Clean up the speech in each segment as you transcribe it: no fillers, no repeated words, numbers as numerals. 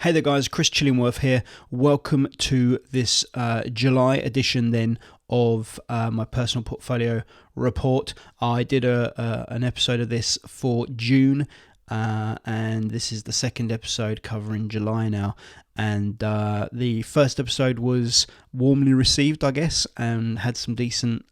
Hey there guys, Chris Chillingworth here. Welcome to this July edition then of my personal portfolio report. I did an episode of this for June and this is the second episode covering July now. And the first episode was warmly received, I guess, and had some decent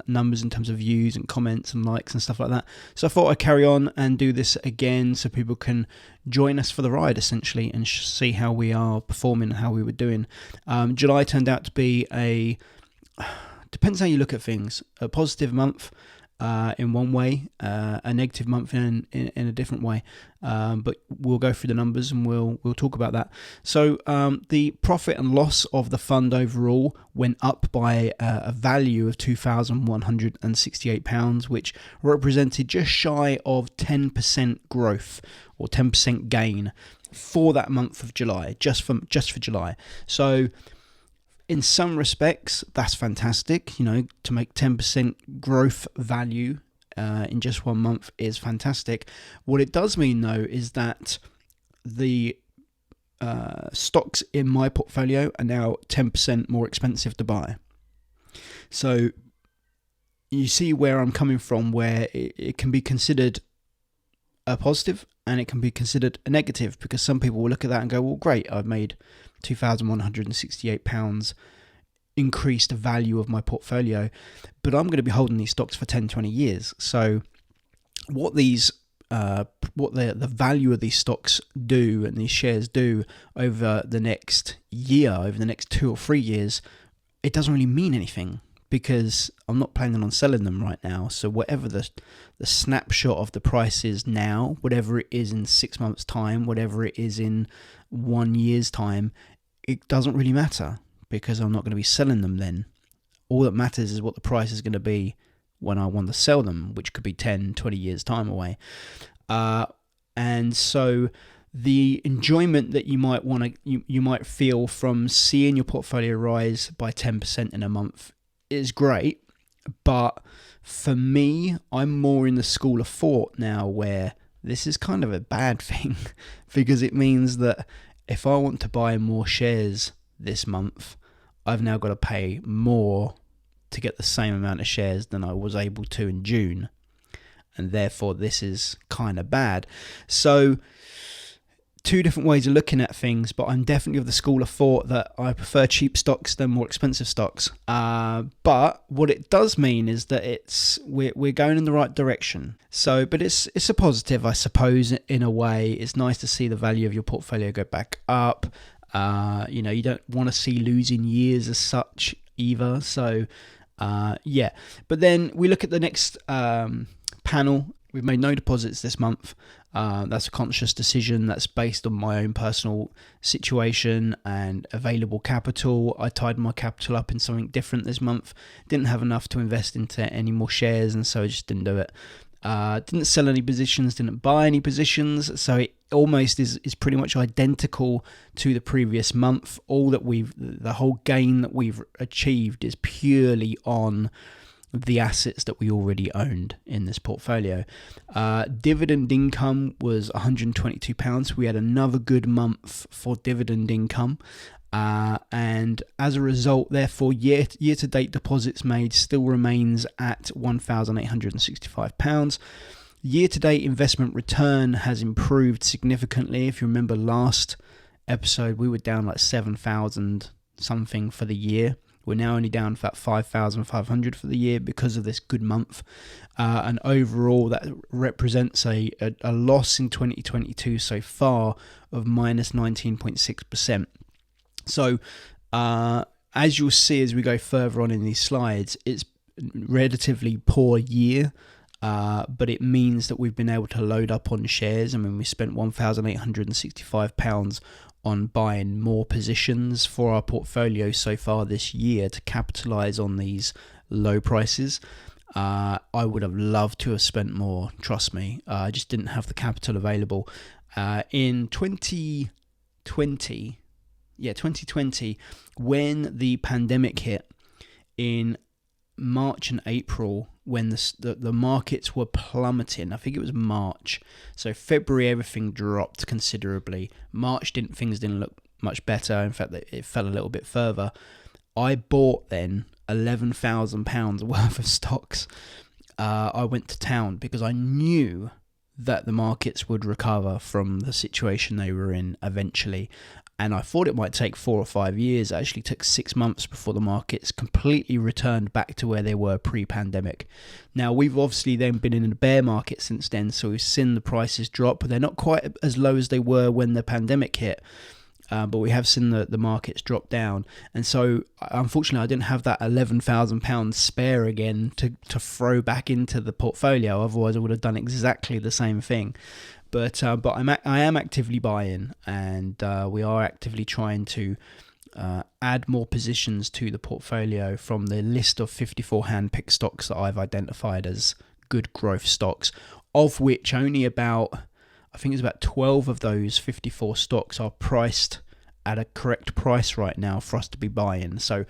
numbers in terms of views and comments and likes and stuff like that. So I thought I'd carry on and do this again so people can join us for the ride, essentially, and see how we are performing and how we were doing. July turned out to be depends how you look at things, a positive month in one way, a negative month in a different way, but we'll go through the numbers and we'll talk about that. So the profit and loss of the fund overall went up by a value of £2,168, which represented just shy of 10% growth or 10% gain for that month of July, just for July. So in some respects, that's fantastic. To make 10% growth value in just 1 month is fantastic. What it does mean, though, is that the stocks in my portfolio are now 10% more expensive to buy. So you see where I'm coming from, where it can be considered a positive and it can be considered a negative, because some people will look at that and go, well, great, I've made £2,168 increased value of my portfolio, but I'm going to be holding these stocks for 10, 20 years. So what the value of these stocks do and these shares do over the next year, over the next 2 or 3 years, it doesn't really mean anything, because I'm not planning on selling them right now. So whatever the snapshot of the price is now, whatever it is in 6 months' time, whatever it is in 1 year's time, it doesn't really matter, because I'm not going to be selling them then. All that matters is what the price is going to be when I want to sell them, which could be 10, 20 years' time away. And so the enjoyment that you might you might feel from seeing your portfolio rise by 10% in a month is great, but for me, I'm more in the school of thought now where this is kind of a bad thing, because it means that if I want to buy more shares this month, I've now got to pay more to get the same amount of shares than I was able to in June, and therefore this is kind of bad. So two different ways of looking at things, but I'm definitely of the school of thought that I prefer cheap stocks than more expensive stocks. But what it does mean is that we're going in the right direction. So, but it's a positive, I suppose, in a way. It's nice to see the value of your portfolio go back up. You don't want to see losing years as such either. So, yeah. But then we look at the next panel. We've made no deposits this month. That's a conscious decision. That's based on my own personal situation and available capital. I tied my capital up in something different this month. Didn't have enough to invest into any more shares, and so I just didn't do it. Didn't sell any positions, didn't buy any positions, so it almost is pretty much identical to the previous month. The whole gain that we've achieved is purely on the assets that we already owned in this portfolio. Dividend income was £122. We had another good month for dividend income. And as a result, therefore, year-to-date deposits made still remains at £1,865. Year-to-date investment return has improved significantly. If you remember last episode, we were down like 7,000 something for the year. We're now only down about 5,500 for the year because of this good month. And overall, that represents a loss in 2022 so far of minus 19.6%. So, as you'll see as we go further on in these slides, it's a relatively poor year, but it means that we've been able to load up on shares. I mean, we spent £1,865 on buying more positions for our portfolio so far this year to capitalise on these low prices. I would have loved to have spent more, trust me. I just didn't have the capital available. In 2020, when the pandemic hit in March and April when the markets were plummeting. I think it was March. So February, everything dropped considerably. March, things didn't look much better. In fact, it fell a little bit further. I bought then £11,000 worth of stocks. I went to town because I knew that the markets would recover from the situation they were in eventually. And I thought it might take 4 or 5 years. It actually took 6 months before the markets completely returned back to where they were pre-pandemic. Now, we've obviously then been in a bear market since then, so we've seen the prices drop, but they're not quite as low as they were when the pandemic hit. But we have seen the markets drop down. And so, unfortunately, I didn't have that £11,000 spare again to throw back into the portfolio. Otherwise, I would have done exactly the same thing. But I am actively buying, and we are actively trying to add more positions to the portfolio from the list of 54 hand-picked stocks that I've identified as good growth stocks, of which only about 12 of those 54 stocks are priced at a correct price right now for us to be buying. So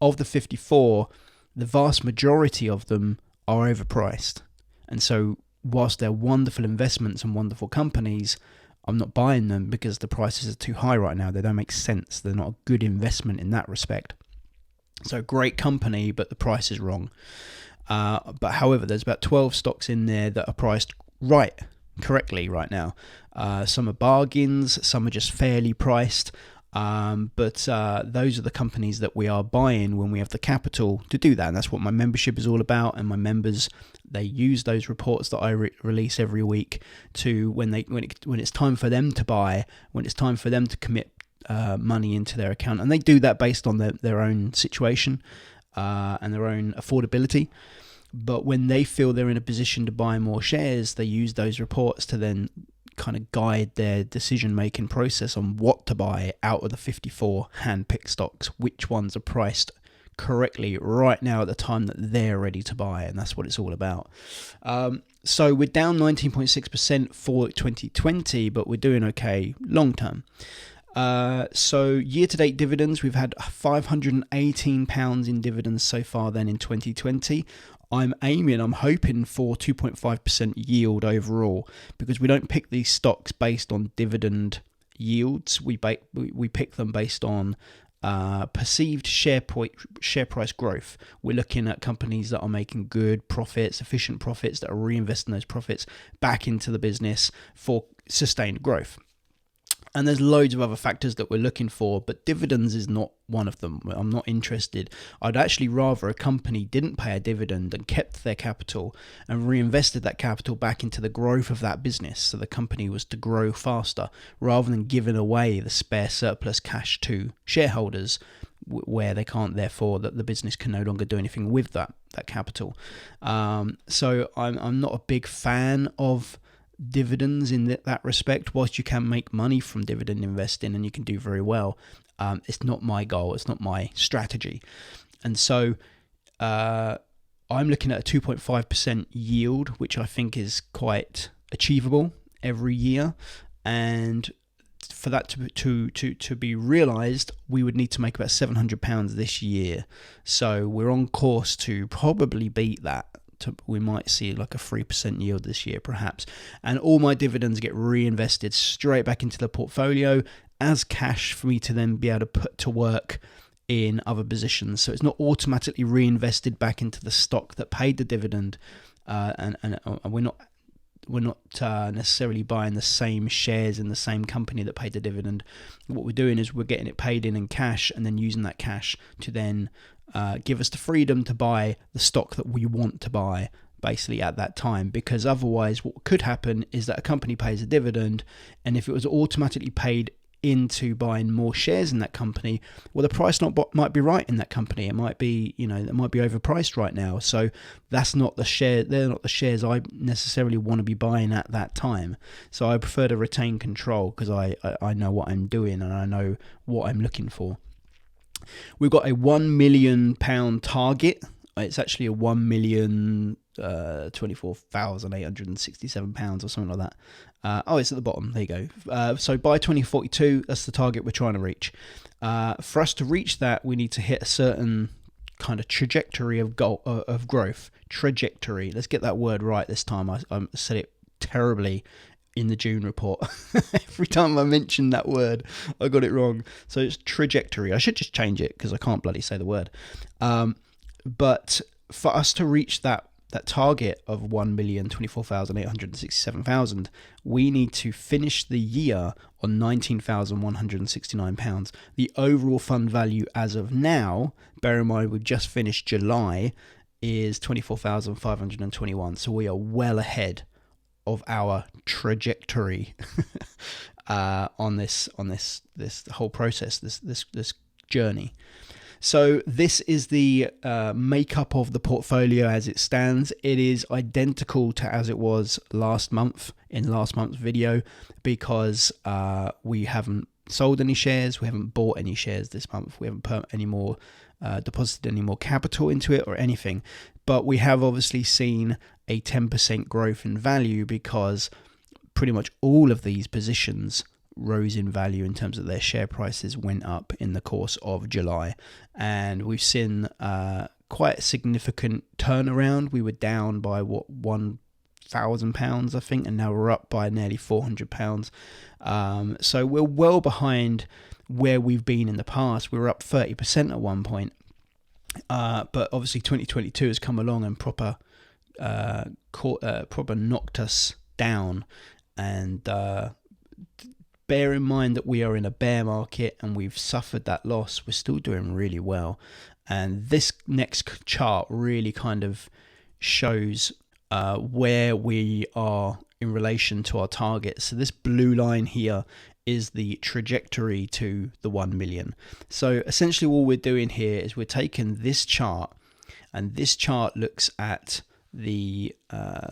of the 54, the vast majority of them are overpriced. And so whilst they're wonderful investments and wonderful companies, I'm not buying them because the prices are too high right now. They don't make sense. They're not a good investment in that respect. So great company, but the price is wrong. But however, there's about 12 stocks in there that are priced correctly right now. Some are bargains, some are just fairly priced. But those are the companies that we are buying when we have the capital to do that. And that's what my membership is all about. And my members, they use those reports that I release every week to when it's time for them to buy, when it's time for them to commit money into their account. And they do that based on their own situation and their own affordability. But when they feel they're in a position to buy more shares, they use those reports to then kind of guide their decision-making process on what to buy out of the 54 hand-picked stocks, which ones are priced correctly right now at the time that they're ready to buy, and that's what it's all about. So we're down 19.6% for 2020, but we're doing okay long-term. So year-to-date dividends, we've had £518 in dividends so far then in 2020. I'm hoping for 2.5% yield overall, because we don't pick these stocks based on dividend yields. We pick them based on perceived share price growth. We're looking at companies that are making good profits, efficient profits, that are reinvesting those profits back into the business for sustained growth. And there's loads of other factors that we're looking for, but dividends is not one of them. I'm not interested. I'd actually rather a company didn't pay a dividend and kept their capital and reinvested that capital back into the growth of that business, so the company was to grow faster, rather than giving away the spare surplus cash to shareholders where they can't, therefore, that the business can no longer do anything with that capital. So I'm not a big fan of dividends in that respect. Whilst you can make money from dividend investing and you can do very well, it's not my goal, it's not my strategy. And so I'm looking at a 2.5% yield, which I think is quite achievable every year. And for that to be realised, we would need to make about £700 this year. So we're on course to probably beat that. We might see like a 3% yield this year, perhaps. And all my dividends get reinvested straight back into the portfolio as cash for me to then be able to put to work in other positions. So it's not automatically reinvested back into the stock that paid the dividend, and we're not necessarily buying the same shares in the same company that paid the dividend. What we're doing is we're getting it paid in cash, and then using that cash to then give us the freedom to buy the stock that we want to buy basically at that time. Because otherwise what could happen is that a company pays a dividend, and if it was automatically paid into buying more shares in that company, well, the price might be right in that company. It might be, it might be overpriced right now. So that's not the share. They're not the shares I necessarily want to be buying at that time. So I prefer to retain control, because I know what I'm doing and I know what I'm looking for. We've got a £1 million target. It's actually a £1,024,867 or something like that. It's at the bottom. There you go. So by 2042, that's the target we're trying to reach. For us to reach that, we need to hit a certain kind of trajectory of growth. Trajectory. Let's get that word right this time. I said it terribly in the June report. Every time I mention that word, I got it wrong. So it's trajectory. I should just change it because I can't bloody say the word. But for us to reach that target of 1,024,867,000, we need to finish the year on £19,169. The overall fund value as of now, bear in mind we've just finished July, is 24,521. So we are well ahead of our trajectory on this whole process, this journey. So this is the makeup of the portfolio as it stands. It is identical to as it was last month in last month's video, because we haven't sold any shares, we haven't bought any shares this month, we haven't put any more deposited any more capital into it or anything. But we have obviously seen a 10% growth in value because pretty much all of these positions rose in value in terms of their share prices went up in the course of July. And we've seen quite a significant turnaround. We were down by £1,000, I think, and now we're up by nearly £400. So we're well behind where we've been in the past. We were up 30% at one point. But obviously 2022 has come along and proper knocked us down. And bear in mind that we are in a bear market and we've suffered that loss. We're still doing really well. And this next chart really kind of shows where we are in relation to our target. So this blue line here is the trajectory to the 1 million. So essentially all we're doing here is we're taking this chart, and this chart looks at the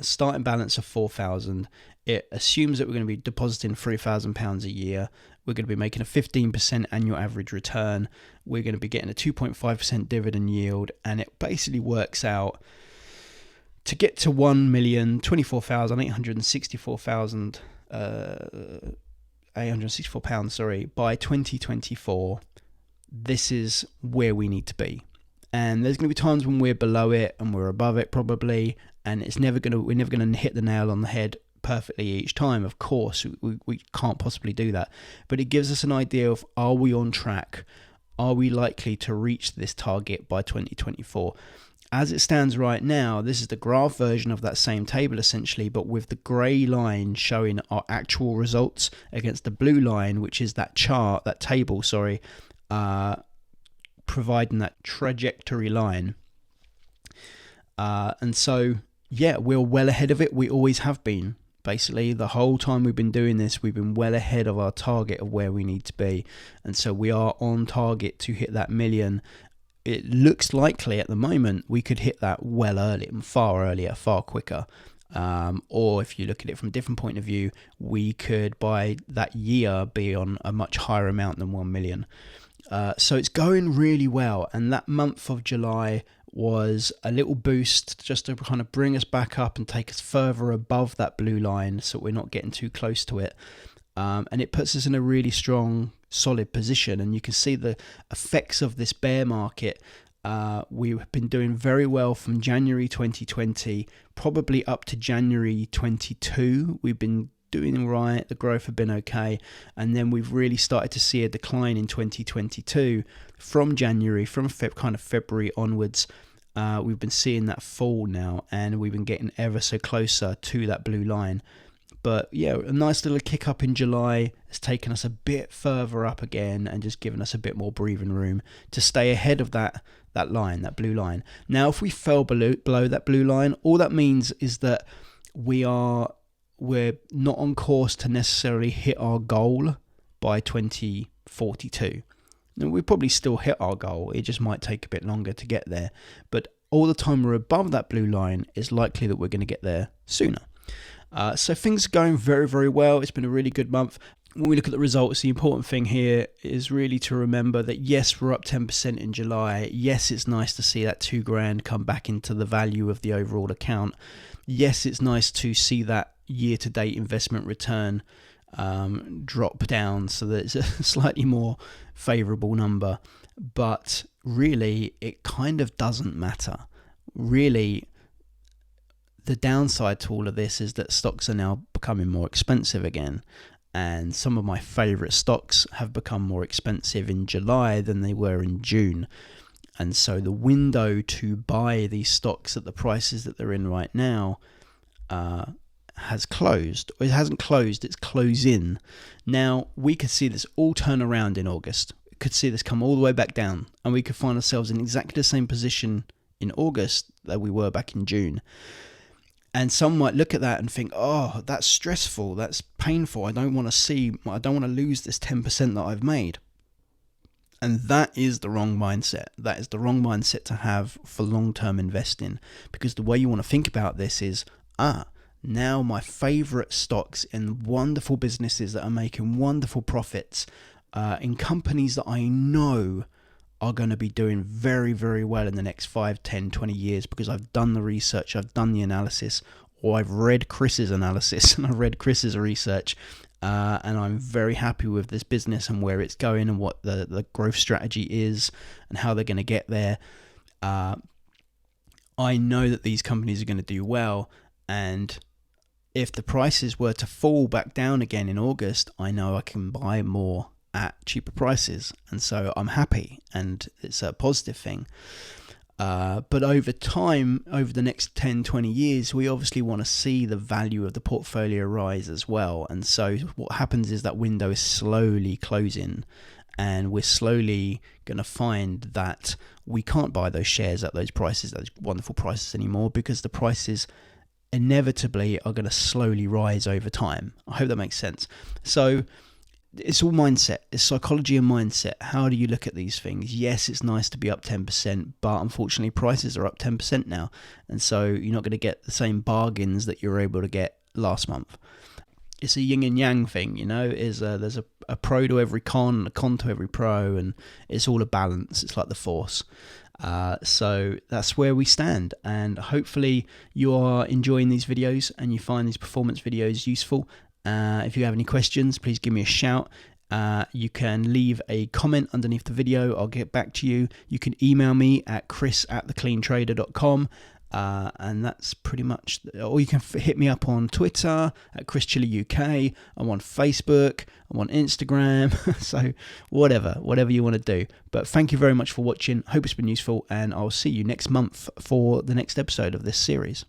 starting balance of 4,000. It assumes that we're going to be depositing £3,000 a year. We're going to be making a 15% annual average return. We're going to be getting a 2.5% dividend yield, and it basically works out to get to 1,024,864 pounds, sorry, by 2024. This is where we need to be. And there's going to be times when we're below it and we're above it probably, and we're never going to hit the nail on the head perfectly each time. Of course, we can't possibly do that, but it gives us an idea of, are we on track? Are we likely to reach this target by 2024? As it stands right now, this is the graph version of that same table essentially, but with the grey line showing our actual results against the blue line, which is that chart, that table, sorry, providing that trajectory line. And so, yeah, we're well ahead of it. We always have been. Basically, the whole time we've been doing this, we've been well ahead of our target of where we need to be. And so we are on target to hit that million. It looks likely at the moment we could hit that well early, far earlier, far quicker. Or if you look at it from a different point of view, we could by that year be on a much higher amount than 1 million. So it's going really well. And that month of July was a little boost just to kind of bring us back up and take us further above that blue line so we're not getting too close to it. And it puts us in a really strong, solid position. And you can see the effects of this bear market. We've been doing very well from January 2020, probably up to January 22. We've been doing right, the growth had been okay, and then we've really started to see a decline in 2022 from January, from February onwards. We've been seeing that fall now, and we've been getting ever so closer to that blue line. But yeah, a nice little kick up in July has taken us a bit further up again and just given us a bit more breathing room to stay ahead of that line, that blue line. Now, if we fell below that blue line, all that means is that we're not on course to necessarily hit our goal by 2042. Now, we probably still hit our goal. It just might take a bit longer to get there. But all the time we're above that blue line, it's likely that we're going to get there sooner. So things are going very, very well. It's been a really good month. When we look at the results, the important thing here is really to remember that yes, we're up 10% in July. Yes, it's nice to see that $2,000 come back into the value of the overall account. Yes, it's nice to see that year-to-date investment return drop down so that it's a slightly more favorable number. But really, it kind of doesn't matter. Really, the downside to all of this is that stocks are now becoming more expensive again. And some of my favorite stocks have become more expensive in July than they were in June. And so the window to buy these stocks at the prices that they're in right now has closed. It hasn't closed, it's closing. Now, we could see this all turn around in August. We could see this come all the way back down, and we could find ourselves in exactly the same position in August that we were back in June. And some might look at that and think, oh, that's stressful, that's painful, I don't want to lose this 10% that I've made. And that is the wrong mindset. That is the wrong mindset to have for long-term investing, because the way you want to think about this is, now my favorite stocks in wonderful businesses that are making wonderful profits, in companies that I know are going to be doing very, very well in the next 5, 10, 20 years, because I've done the research, I've done the analysis, or I've read Chris's analysis and I've read Chris's research, and I'm very happy with this business and where it's going and what the growth strategy is and how they're going to get there. I know that these companies are going to do well, and if the prices were to fall back down again in August, I know I can buy more at cheaper prices, and so I'm happy, and it's a positive thing. But over time, over the next 10, 20 years, we obviously want to see the value of the portfolio rise as well. And so what happens is that window is slowly closing, and we're slowly going to find that we can't buy those shares at those prices, those wonderful prices anymore, because the prices inevitably are going to slowly rise over time. I hope that makes sense. So it's all mindset. It's psychology and mindset. How do you look at these things? Yes, it's nice to be up 10%, but unfortunately prices are up 10% now. And so you're not going to get the same bargains that you were able to get last month. It's a yin and yang thing, there's a pro to every con and a con to every pro, and it's all a balance. It's like the Force. So that's where we stand, and hopefully you are enjoying these videos and you find these performance videos useful. If you have any questions, please give me a shout. You can leave a comment underneath the video. I'll get back to you. You can email me at chris@thecleantrader.com. And that's pretty much, or you can hit me up on Twitter at ChrisChillerUK. I'm on Facebook, I'm on Instagram, so whatever you want to do. But thank you very much for watching. Hope it's been useful, and I'll see you next month for the next episode of this series.